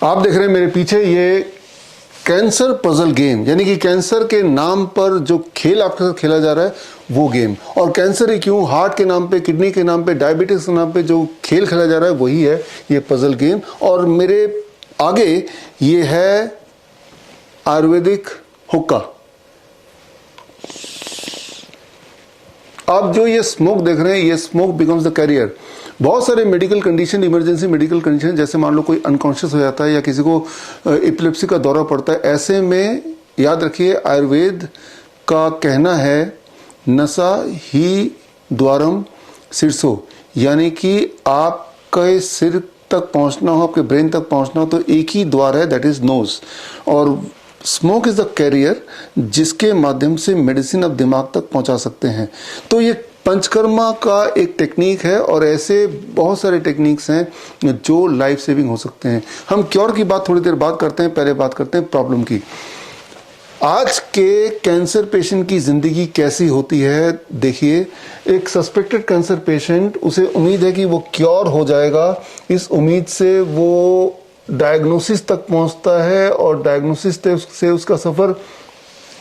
आप देख रहे हैं मेरे पीछे ये कैंसर पजल गेम, यानी कि कैंसर के नाम पर जो खेल आपके साथ खेला जा रहा है वो गेम। और कैंसर ही क्यों, हार्ट के नाम पे, किडनी के नाम पे, डायबिटीज के नाम पे जो खेल खेला जा रहा है वही है ये पजल गेम। और मेरे आगे ये है आयुर्वेदिक हुक्का। आप जो ये स्मोक देख रहे हैं, ये स्मोक बिकम्स द कैरियर। बहुत सारे medical condition, emergency medical condition, जैसे मान लो कोई अनकॉन्शियस हो जाता है या किसी को एपिलेप्सी का दौरा पड़ता है, ऐसे में याद रखिए आयुर्वेद का कहना है नसा ही द्वारम शीर्षो, यानी कि आपके सिर तक पहुंचना हो, आपके ब्रेन तक पहुंचना हो तो एक ही द्वार है, दैट इज नोज। और स्मोक इज द कैरियर जिसके माध्यम से मेडिसिन आप दिमाग तक पहुंचा सकते हैं। तो ये पंचकर्मा का एक टेक्निक है और ऐसे बहुत सारे टेक्निक्स हैं जो लाइफ सेविंग हो सकते हैं। हम क्योर की बात थोड़ी देर बाद करते हैं, पहले बात करते हैं प्रॉब्लम की। आज के कैंसर पेशेंट की जिंदगी कैसी होती है देखिए। एक सस्पेक्टेड कैंसर पेशेंट, उसे उम्मीद है कि वो क्योर हो जाएगा, इस उम्मीद से वो डायग्नोसिस तक पहुंचता है और डायग्नोसिस से उसका सफर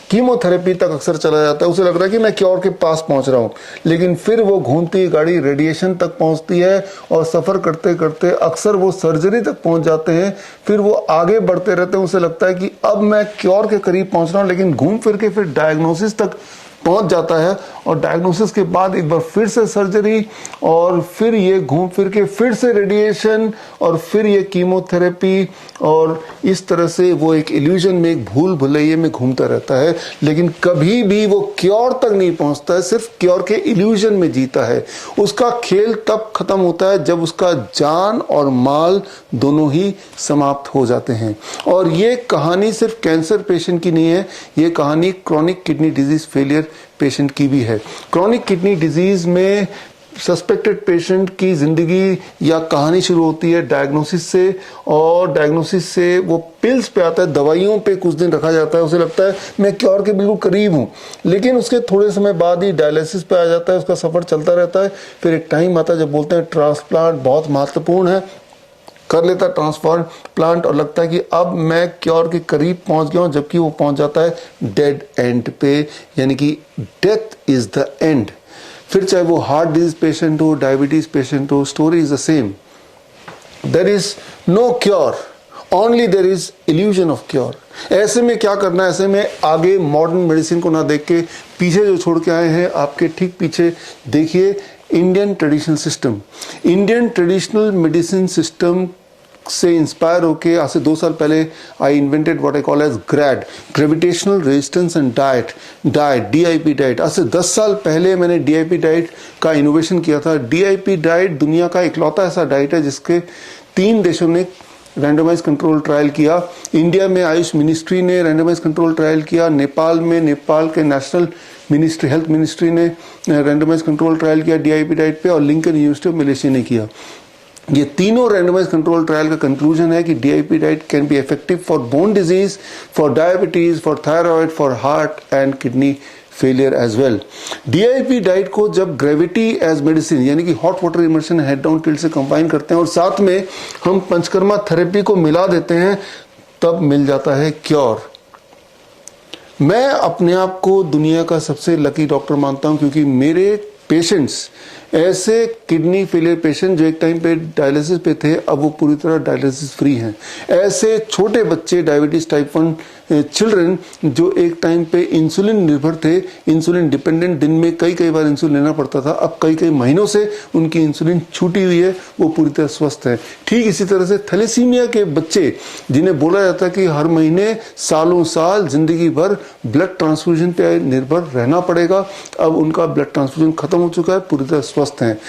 कीमोथेरेपी तक अक्सर चला जाता है। उसे लग रहा है कि मैं क्योर के पास पहुंच रहा हूं, लेकिन फिर वो घूमती गाड़ी रेडिएशन तक पहुंचती है और सफर करते करते अक्सर वो सर्जरी तक पहुंच जाते हैं। फिर वो आगे बढ़ते रहते हैं, उसे लगता है कि अब मैं क्योर के करीब पहुंच रहा हूं, लेकिन घूम फिर के फिर डायग्नोसिस तक पहुंच जाता है और डायग्नोसिस के बाद एक बार फिर से सर्जरी और फिर ये घूम फिर के फिर से रेडिएशन और फिर ये कीमोथेरेपी, और इस तरह से वो एक इल्यूजन में, एक भूल भुलैये में घूमता रहता है, लेकिन कभी भी वो क्योर तक नहीं पहुंचता है, सिर्फ क्योर के इल्यूजन में जीता है। उसका खेल तब खत्म होता है जब उसका जान और माल दोनों ही समाप्त हो जाते हैं। और ये कहानी सिर्फ कैंसर पेशेंट की नहीं है, ये कहानी chronic kidney disease failure patient की भी है। क्रॉनिक किडनी डिजीज में सस्पेक्टेड पेशेंट की जिंदगी या कहानी शुरू होती है डायग्नोसिस से, और डायग्नोसिस से वो पिल्स पे आता है, दवाइयों पे कुछ दिन रखा जाता है, उसे लगता है मैं क्योर के बिल्कुल करीब हूं, लेकिन उसके थोड़े समय बाद ही डायलिसिस पे आ जाता है, उसका सफर चलता रहता है। फिर एक टाइम आता है जब बोलते हैं ट्रांसप्लांट बहुत महत्वपूर्ण है, कर लेता है ट्रांसप्लांट और लगता है कि अब मैं क्योर के करीब पहुंच गया हूं, जबकि वो पहुंच जाता है डेड एंड पे, यानी कि डेथ इज द एंड। फिर चाहे वो हार्ट डिजीज पेशेंट हो, डायबिटीज पेशेंट हो, story is the same. There is no cure, only there is illusion of cure. ऐसे में क्या करना है, ऐसे में आगे मॉडर्न मेडिसिन को ना देख के पीछे जो छोड़ के आए हैं, आपके ठीक पीछे देखिए Indian traditional system. Indian traditional medicine system से इंस्पायर होके आज से 2 साल पहले I invented what I call as GRAD, gravitational resistance and diet, DIP diet. आज से 10 साल पहले मैंने DIP डाइट का इनोवेशन किया था। DIP डाइट दुनिया का इकलौता ऐसा डाइट है जिसके 3 देशों ने रैंडमाइज कंट्रोल ट्रायल किया। इंडिया में आयुष मिनिस्ट्री ने रैंडमाइज कंट्रोल ट्रायल किया, नेपाल में नेपाल के नेशनल मिनिस्ट्री, हेल्थ मिनिस्ट्री ने रैंडमाइज कंट्रोल ट्रायल किया DIP डाइट पे, और लिंकन यूनिवर्सिटी ऑफ मलेशिया ने किया। ये तीनों रैंडमाइज कंट्रोल ट्रायल का कंक्लूजन है कि DIP diet can be effective for bone disease, for diabetes, for thyroid, for heart and kidney failure as well. DIP diet को जब ग्रेविटी एज मेडिसिन, यानी कि hot water immersion head down tilt से combine करते हैं और साथ में हम पंचकर्मा थेरेपी को मिला देते हैं, तब मिल जाता है क्योर। मैं अपने आप को दुनिया का सबसे लकी डॉक्टर मानता हूं, क्योंकि मेरे पेशेंट्स, ऐसे किडनी फेलियर पेशेंट जो एक टाइम पे डायलिसिस पे थे, अब वो पूरी तरह डायलिसिस फ्री हैं। ऐसे छोटे बच्चे, डायबिटीज टाइप 1 चिल्ड्रन जो एक टाइम पे इंसुलिन निर्भर थे, इंसुलिन डिपेंडेंट, दिन में कई कई बार इंसुलिन लेना पड़ता था, अब कई कई महीनों से उनकी इंसुलिन छूटी हुई है, वो पूरी तरह स्वस्थ है। ठीक इसी तरह से थैलेसीमिया के बच्चे जिन्हें बोला जाता है कि हर महीने सालों साल जिंदगी भर ब्लड ट्रांसफ्यूजन पे निर्भर रहना पड़ेगा, अब उनका ब्लड ट्रांसफ्यूजन खत्म हो चुका है, पूरी तरह स्वस्थ हैं।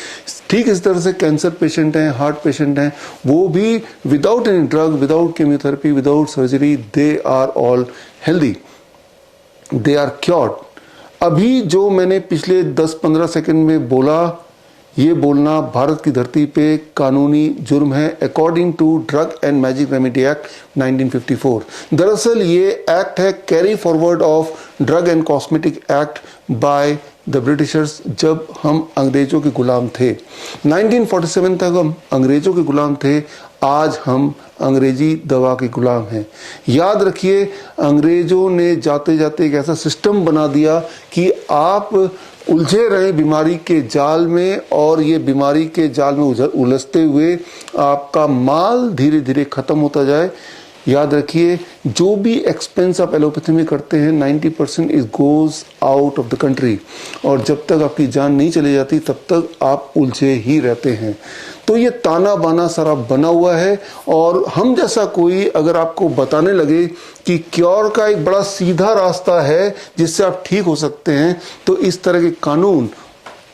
ठीक इस तरह से कैंसर पेशेंट हैं, हार्ट पेशेंट हैं, वो भी without any drug, without chemotherapy, without surgery, they are all healthy, they are cured. अभी जो मैंने पिछले 10-15 सेकंड में बोला, ये बोलना भारत की धरती पे कानूनी जुर्म है according to drug and magic remedy act 1954। दरअसल ये एक्ट है carry forward of drug and cosmetic act by the Britishers जब हम अंग्रेजों के गुलाम थे। 1947 तक हम अंग्रेजों के गुलाम थे, आज हम अंग्रेजी दवा के गुलाम हैं। याद रखिए, अंग्रेजों ने जाते जाते एक ऐसा सिस्टम बना दिया कि आप उलझे रहे बीमारी के जाल में, और ये बीमारी के जाल में उलझते हुए आपका माल धीरे धीरे खत्म होता जाए। याद रखिए, जो भी एक्सपेंस आप एलोपैथी में करते हैं 90% is goes out of the country, और जब तक आपकी जान नहीं चली जाती तब तक आप उलझे ही रहते हैं। तो ये ताना बाना सारा बना हुआ है, और हम जैसा कोई अगर आपको बताने लगे कि क्योर का एक बड़ा सीधा रास्ता है जिससे आप ठीक हो सकते हैं, तो इस तरह के कानून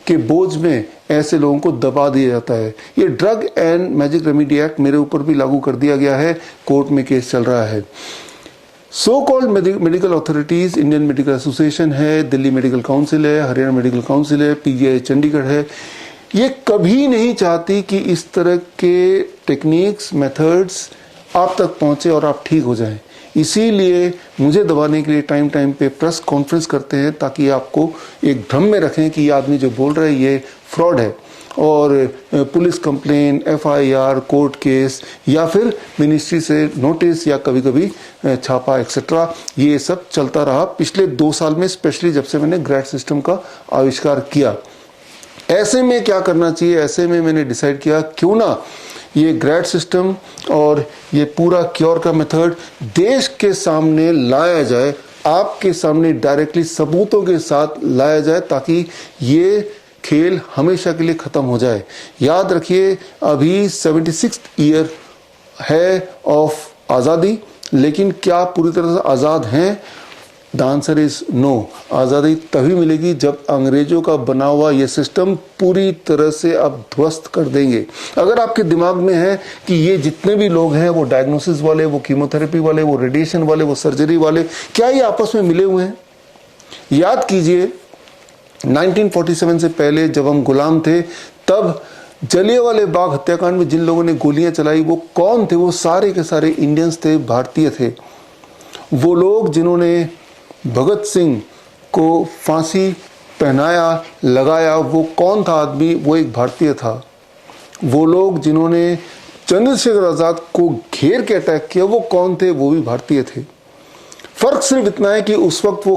के बोझ में ऐसे लोगों को दबा दिया जाता है। ये drug and magic remedy act मेरे ऊपर भी लागू कर दिया गया है, कोर्ट में केस चल रहा है। So called medical authorities, Indian medical association है, दिल्ली मेडिकल काउंसिल है, हरियाणा मेडिकल काउंसिल है, पीजीआई चंडीगढ़ है, ये कभी नहीं चाहती कि इस तरह के टेक्निक्स मेथड्स आप तक पहुंचे और आप ठीक हो जाएं। इसीलिए मुझे दबाने के लिए टाइम टाइम पे प्रेस कॉन्फ्रेंस करते हैं, ताकि आपको एक भ्रम में रखें कि ये आदमी जो बोल रहा है ये फ्रॉड है, और police complain, FIR, court case, या फिर मिनिस्ट्री से नोटिस, या कभी कभी छापा एक्सेट्रा, ये सब चलता रहा पिछले 2 साल में, स्पेशली जब से मैंने ग्रेड सिस्टम का आविष्कार किया। ऐसे में क्या करना चाहिए, ऐसे में मैंने डिसाइड किया क्यों ना ये ग्रेड सिस्टम और ये पूरा क्योर का मेथड देश के सामने लाया जाए, आपके सामने डायरेक्टली सबूतों के साथ लाया जाए, ताकि ये खेल हमेशा के लिए खत्म हो जाए। याद रखिए, अभी 76th ईयर है ऑफ आज़ादी, लेकिन क्या पूरी तरह से आज़ाद हैं? The answer is no. आज़ादी तभी मिलेगी जब अंग्रेजों का बना हुआ ये सिस्टम पूरी तरह से आप ध्वस्त कर देंगे। अगर आपके दिमाग में है कि ये जितने भी लोग हैं, वो डायग्नोसिस वाले, वो कीमोथेरेपी वाले, वो रेडिएशन वाले, वो सर्जरी वाले, क्या ये आपस में मिले हुए हैं? याद कीजिए, 1947 से पहले जब हम गुलाम थे, तब जलियांवाला बाग हत्याकांड में जिन लोगों ने गोलियां चलाई वो कौन थे? वो सारे के सारे इंडियंस थे, भारतीय थे। वो लोग जिन्होंने भगत सिंह को फांसी पहनाया, लगाया, वो कौन था आदमी? वो एक भारतीय था। वो लोग जिन्होंने चंद्रशेखर आजाद को घेर के अटैक किया, वो कौन थे? वो भी भारतीय थे। फर्क सिर्फ इतना है कि उस वक्त वो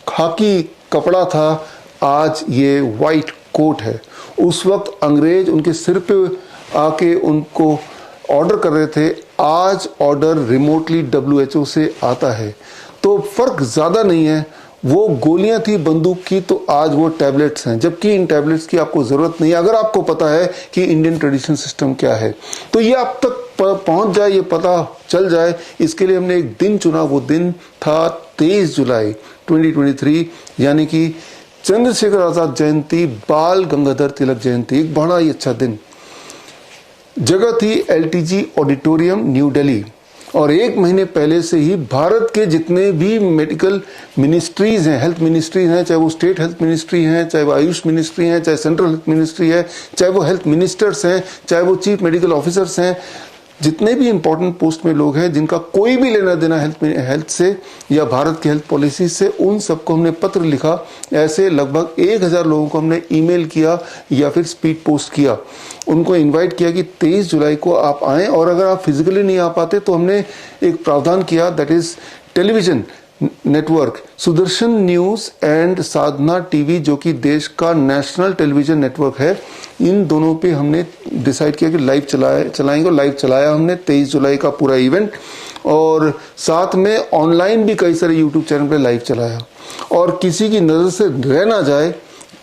खाकी कपड़ा था, आज ये वाइट कोट है। उस वक्त अंग्रेज उनके सिर पे आके उनको ऑर्डर कर रहे थे, आज ऑर्डर रिमोटली WHO से आता है। तो फर्क ज्यादा नहीं है। वो गोलियां थी बंदूक की, तो आज वो टैबलेट्स हैं, जबकि इन टैबलेट्स की आपको जरूरत नहीं है अगर आपको पता है कि इंडियन ट्रेडिशन सिस्टम क्या है। तो ये आप तक पहुंच जाए, ये पता चल जाए, इसके लिए हमने एक दिन चुना। वो दिन था 23 जुलाई 2023, यानी कि चंद्रशेखर आजाद जयंती, बाल गंगाधर तिलक जयंती। एक बड़ा ही अच्छा दिन। जगह थी LTG ऑडिटोरियम, न्यू दिल्ली। और 1 महीने पहले से ही भारत के जितने भी मेडिकल मिनिस्ट्रीज हैं, हेल्थ मिनिस्ट्रीज हैं, चाहे वो स्टेट हेल्थ मिनिस्ट्री हैं, चाहे वो आयुष मिनिस्ट्री हैं, चाहे सेंट्रल हेल्थ मिनिस्ट्री है, चाहे वो हेल्थ मिनिस्टर्स हैं, चाहे वो चीफ मेडिकल ऑफिसर्स हैं, जितने भी इंपॉर्टेंट पोस्ट में लोग हैं जिनका कोई भी लेना देना हेल्थ से या भारत की हेल्थ पॉलिसी से, उन सबको हमने पत्र लिखा। ऐसे लगभग 1000 लोगों को हमने ईमेल किया या फिर स्पीड पोस्ट किया। उनको इनवाइट किया कि 23 जुलाई को आप आएं, और अगर आप फिजिकली नहीं आ पाते तो हमने एक प्रावधान किया, that is television network, Sudarshan news and Sadhana TV, जो कि देश का नेशनल टेलीविजन नेटवर्क है। इन दोनों पे हमने डिसाइड किया कि लाइव चलाएंगे। लाइव चलाया हमने 23 जुलाई का पूरा इवेंट, और साथ में ऑनलाइन भी कई सारे यूट्यूब चैनल पे लाइव चलाया। और किसी की नजर से रह ना जाए,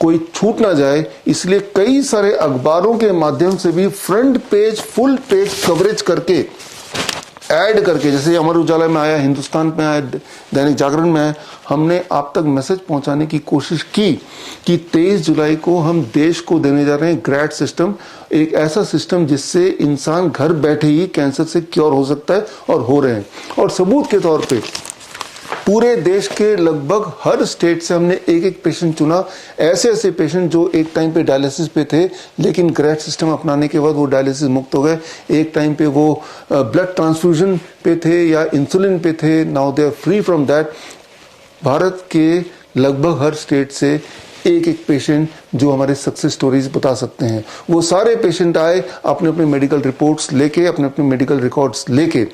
कोई छूट ना जाए, इसलिए कई सारे अखबारों के माध्यम से भी front page, full page coverage करके, ऐड करके, जैसे अमर उजाला में आया, हिंदुस्तान में आया, दैनिक जागरण में आया, हमने आप तक मैसेज पहुंचाने की कोशिश की कि 23 जुलाई को हम देश को देने जा रहे हैं ग्रेड सिस्टम, एक ऐसा सिस्टम जिससे इंसान घर बैठे ही कैंसर से क्योर हो सकता है, और हो रहे हैं। और सबूत के तौर पे पूरे देश के लगभग हर स्टेट से हमने एक एक पेशेंट चुना, ऐसे ऐसे पेशेंट जो एक टाइम पे डायलिसिस पे थे लेकिन ग्रैफ्ट सिस्टम अपनाने के बाद वो डायलिसिस मुक्त हो गए, एक टाइम पे वो ब्लड ट्रांसफ्यूजन पे थे या इंसुलिन पे थे, now they are free from that. Bharat के लगभग हर स्टेट से एक एक पेशेंट जो हमारे सक्सेस स्टोरीज बता सकते हैं। वो सारे पेशेंट आए अपने अपने मेडिकल रिपोर्ट्स लेके, अपने अपने मेडिकल रिकॉर्ड्स लेके।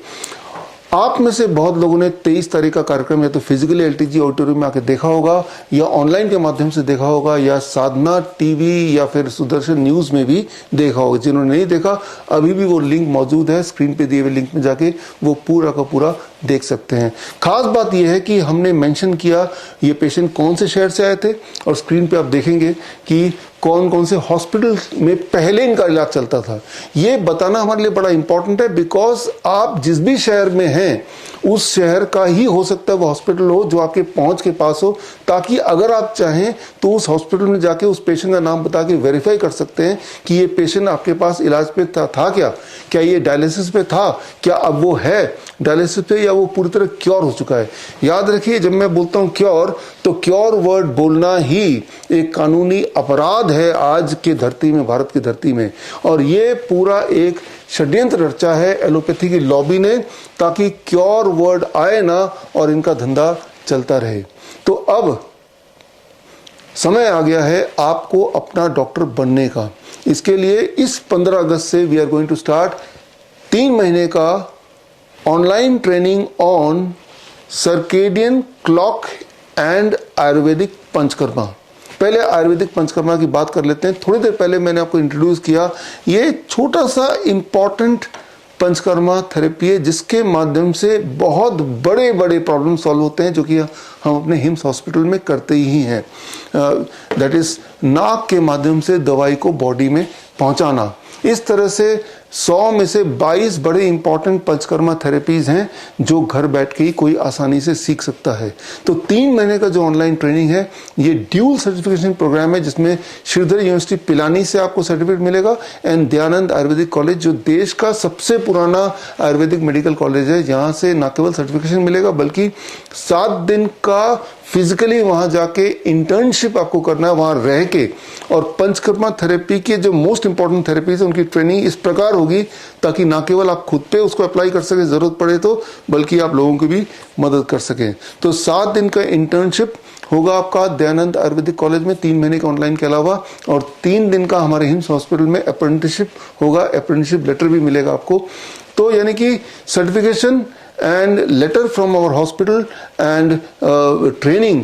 आप में से बहुत लोगों ने 23 तारीख का कार्यक्रम या तो फिजिकली एलटीजी ऑडिटोरियम में आके देखा होगा या ऑनलाइन के माध्यम से देखा होगा या साधना टीवी या फिर सुदर्शन न्यूज में भी देखा होगा। जिन्होंने नहीं देखा, अभी भी वो लिंक मौजूद है, स्क्रीन पे दिए हुए लिंक में जाके वो पूरा का पूरा देख सकते हैं। खास बात यह है कि हमने मेंशन किया ये पेशेंट कौन से शहर से आए थे, और स्क्रीन पे आप देखेंगे कि कौन कौन से हॉस्पिटल में पहले इनका इलाज चलता था। ये बताना हमारे लिए बड़ा इंपॉर्टेंट है, बिकॉज आप जिस भी शहर में हैं उस शहर का ही हो सकता है वो हॉस्पिटल हो जो आपके पहुंच के पास हो, ताकि अगर आप चाहें तो उस हॉस्पिटल में जाके उस पेशेंट का नाम बता के वेरीफाई कर सकते हैं कि ये पेशेंट आपके पास इलाज पे था क्या ये डायलिसिस पे था, क्या अब वो है डायलिसिस पे, या वो पूरी तरह क्योर हो चुका है। याद रखिए, जब मैं बोलता हूं क्योर, तो क्योर वर्ड बोलना ही एक कानूनी अपराध है आज के धरती में, भारत की धरती में। और ये पूरा एक षड्यंत्र रचा है एलोपैथी की लॉबी ने, ताकि क्योर वर्ड आए ना और इनका धंधा चलता रहे। तो अब समय आ गया है आपको अपना डॉक्टर बनने का। इसके लिए इस 15 अगस्त से we are going to start 3 महीने का online training on circadian clock and Ayurvedic panchakarma. पहले आयुर्वेदिक पंचकर्मा की बात कर लेते हैं। थोड़ी देर पहले मैंने आपको इंट्रोड्यूस किया, ये छोटा सा इंपॉर्टेंट पंचकर्मा थेरेपी है जिसके माध्यम से बहुत बड़े बड़े प्रॉब्लम सॉल्व होते हैं, जो कि हम अपने हिम्स हॉस्पिटल में करते ही हैं। दैट इज नाक के माध्यम से दवाई को बॉडी में पहुंचाना। इस तरह से 100 में से 22 बड़े इंपॉर्टेंट पंचकर्मा थेरेपीज हैं जो घर बैठ के ही कोई आसानी से सीख सकता है। तो 3 महीने का जो ऑनलाइन ट्रेनिंग है ये ड्यूल सर्टिफिकेशन प्रोग्राम है, जिसमें श्रीधर यूनिवर्सिटी पिलानी से आपको सर्टिफिकेट मिलेगा एंड दयानंद आयुर्वेदिक कॉलेज जो देश का सबसे पुराना आयुर्वेदिक मेडिकल कॉलेज है, यहाँ से न केवल सर्टिफिकेशन मिलेगा बल्कि 7 दिन का फिजिकली वहां जाके इंटर्नशिप आपको करना है वहां रह के। और पंचकर्मा थेरेपी के जो मोस्ट इंपॉर्टेंट थेरेपीज है उनकी ट्रेनिंग इस प्रकार होगी ताकि ना केवल आप खुद पे उसको अप्लाई कर सके जरूरत पड़े तो, बल्कि आप लोगों की भी मदद कर सकें। तो 7 दिन का इंटर्नशिप होगा आपका दयानंद आयुर्वेदिक कॉलेज में 3 महीने के ऑनलाइन के अलावा, और 3 दिन का हमारे हिम्स हॉस्पिटल में अप्रेंटिसशिप होगा। अप्रेंटिसशिप लेटर भी मिलेगा आपको। तो यानी कि certification and letter from our hospital and training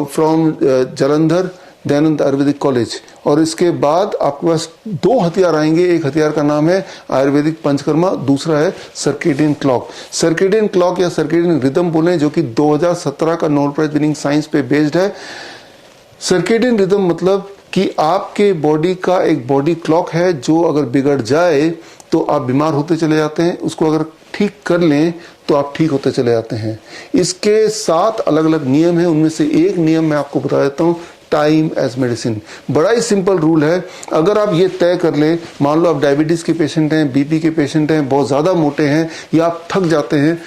from Jalandhar Dayanand Ayurvedic college. और इसके बाद आपके पास 2 हथियार आएंगे। एक हथियार का नाम है आयुर्वेदिक पंचकर्मा, दूसरा है सर्केडियन क्लॉक। सर्केडियन क्लॉक या सर्केडियन रिदम बोले, जो कि 2017 का नोबेल प्राइज विनिंग साइंस पे बेस्ड है। सर्केडियन रिदम मतलब कि आपके बॉडी का एक बॉडी क्लॉक है जो अगर बिगड़ जाए तो आप बीमार होते चले जाते हैं, उसको अगर ठीक कर लें तो आप ठीक होते चले जाते हैं। इसके 7 अलग अलग नियम हैं, उनमें से एक नियम मैं आपको बता देता हूं, टाइम एज मेडिसिन। बड़ा ही सिंपल रूल है। अगर आप ये तय कर लें, मान लो आप डायबिटीज के पेशेंट हैं, बीपी के पेशेंट हैं, बहुत ज्यादा मोटे हैं या आप थक जाते हैं,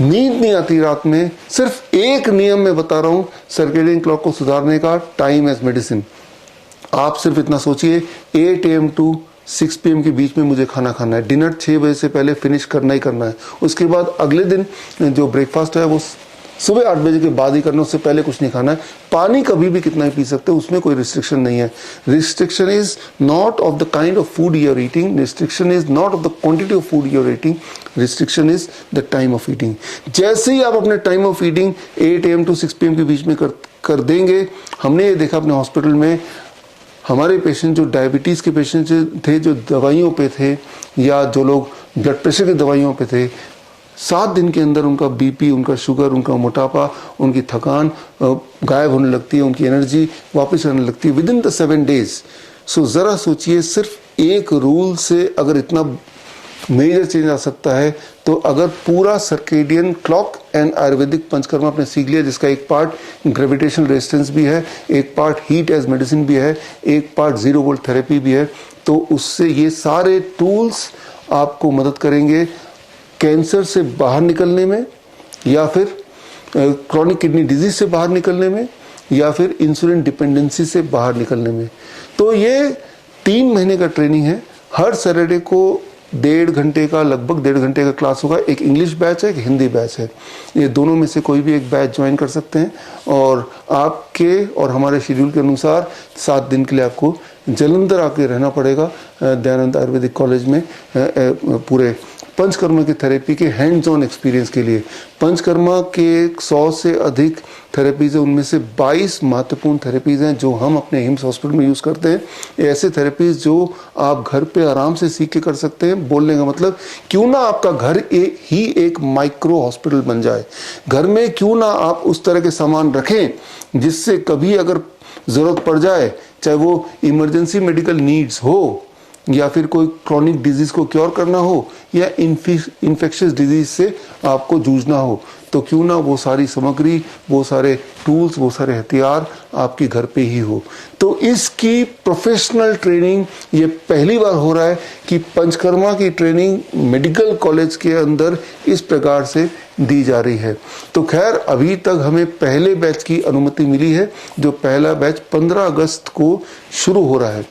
नींद नहीं आती रात में, सिर्फ एक नियम मैं बता रहा हूं सर्केडियन क्लॉक को सुधारने का, टाइम एज मेडिसिन। आप सिर्फ इतना सोचिए 8 AM टू 6 PM के बीच में मुझे खाना खाना है, डिनर 6 बजे से पहले फिनिश करना ही करना है। उसके बाद अगले दिन जो ब्रेकफास्ट है वो सुबह 8 बजे के बाद ही करना, उससे पहले कुछ नहीं खाना है। पानी कभी भी कितना ही पी सकते हो, उसमें कोई रिस्ट्रिक्शन नहीं है। Restriction is not of the kind of food you are eating, restriction is not of the quantity of food you are eating, restriction is the time of eating. जैसे ही आप अपने time of eating 8 AM to 6 PM के बीच में कर देंगे, हमने ये देखा अपने हॉस्पिटल में हमारे पेशेंट जो डायबिटीज के पेशेंट थे, जो दवाइयों पे थे या जो लोग ब्लड प्रेशर की दवाइयों पे थे, 7 दिन के अंदर उनका बीपी, उनका शुगर, उनका मोटापा, उनकी थकान गायब होने लगती है, उनकी एनर्जी वापस आने लगती है विदिन द 7 days। सो जरा सोचिए, सिर्फ एक रूल से अगर इतना मेजर चेंज आ सकता है, तो अगर पूरा circadian clock and Ayurvedic panchakarma आपने सीख लिया, जिसका एक पार्ट ग्रेविटेशनल रेजिस्टेंस भी है, एक पार्ट हीट एज मेडिसिन भी है, एक पार्ट 0 वोल्ट थेरेपी भी है, तो उससे ये सारे टूल्स आपको मदद करेंगे कैंसर से बाहर निकलने में, या फिर क्रॉनिक किडनी डिजीज से बाहर निकलने में या फिर इंसुलिन डिपेंडेंसी से बाहर निकलने में। तो ये 3 महीने का ट्रेनिंग है। हर सैटरडे को 1.5 घंटे का, लगभग 1.5 घंटे का क्लास होगा। एक इंग्लिश बैच है, एक हिंदी बैच है। ये दोनों में से कोई भी एक बैच ज्वाइन कर सकते हैं और आपके और हमारे शेड्यूल के अनुसार 7 दिन के लिए आपको जलंधर आके रहना पड़ेगा दयानंद आयुर्वेदिक कॉलेज में पूरे पंचकर्मा की थेरेपी के हैंड्स ऑन एक्सपीरियंस के लिए। पंचकर्मा के 100 से अधिक थेरेपीज है, उनमें से 22 महत्वपूर्ण थेरेपीज हैं जो हम अपने हिम्स हॉस्पिटल में यूज़ करते हैं। ऐसे थेरेपीज जो आप घर पे आराम से सीख के कर सकते हैं। बोलने का मतलब, क्यों ना आपका घर ही एक माइक्रो हॉस्पिटल बन जाए। घर में क्यों ना आप उस तरह के सामान रखें जिससे कभी अगर ज़रूरत पड़ जाए, चाहे वो इमरजेंसी मेडिकल नीड्स हो या फिर कोई क्रॉनिक डिजीज को क्योर करना हो या इन्फेक्शियस डिजीज से आपको जूझना हो, तो क्यों ना वो सारी सामग्री, वो सारे टूल्स, वो सारे हथियार आपके घर पे ही हो। तो इसकी प्रोफेशनल ट्रेनिंग ये पहली बार हो रहा है कि पंचकर्मा की ट्रेनिंग मेडिकल कॉलेज के अंदर इस प्रकार से दी जा रही है। तो खैर, अभी तक हमें पहले बैच की अनुमति मिली है, जो पहला बैच 15 अगस्त को शुरू हो रहा है।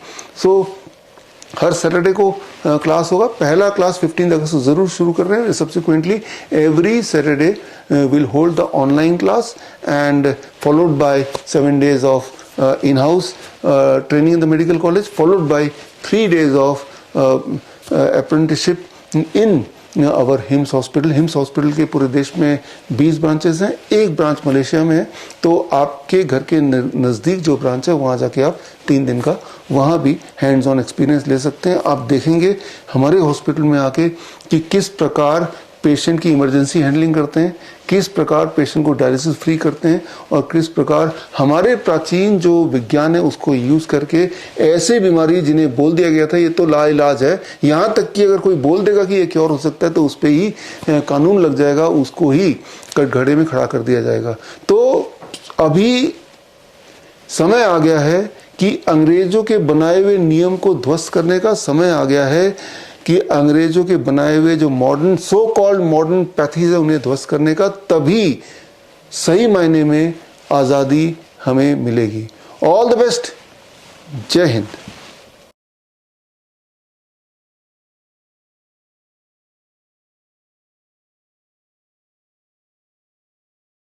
हर सैटरडे को क्लास होगा। पहला क्लास 15 अगस्त को जरूर शुरू कर रहे हैं। Subsequently every Saturday will hold the online class and followed by 7 days of in house training in the medical college, followed by 3 days of apprenticeship in our HIMS hospital. HIMS hospital के पूरे देश में 20 branches हैं, एक branch Malaysia में है। तो आपके घर के नज़दीक जो ब्रांच है वहाँ जाके आप 3 दिन का वहाँ भी हैंड्स ऑन एक्सपीरियंस ले सकते हैं। आप देखेंगे हमारे हॉस्पिटल में आके कि किस प्रकार पेशेंट की इमरजेंसी हैंडलिंग करते हैं, किस प्रकार पेशेंट को डायलिसिस फ्री करते हैं और किस प्रकार हमारे प्राचीन जो विज्ञान है उसको यूज़ करके ऐसे बीमारी जिन्हें बोल दिया गया था ये तो लाइलाज है, यहाँ तक कि अगर कोई बोल देगा कि ये क्योर हो सकता है तो उस पर ही कानून लग जाएगा, उसको ही कटघरे में खड़ा कर दिया जाएगा। तो अभी समय आ गया है कि अंग्रेजों के बनाए हुए नियम को ध्वस्त करने का समय आ गया है कि अंग्रेजों के बनाए हुए जो modern, so called modern pathies है उन्हें ध्वस्त करने का। तभी सही मायने में आज़ादी हमें मिलेगी। All the best. जय हिंद।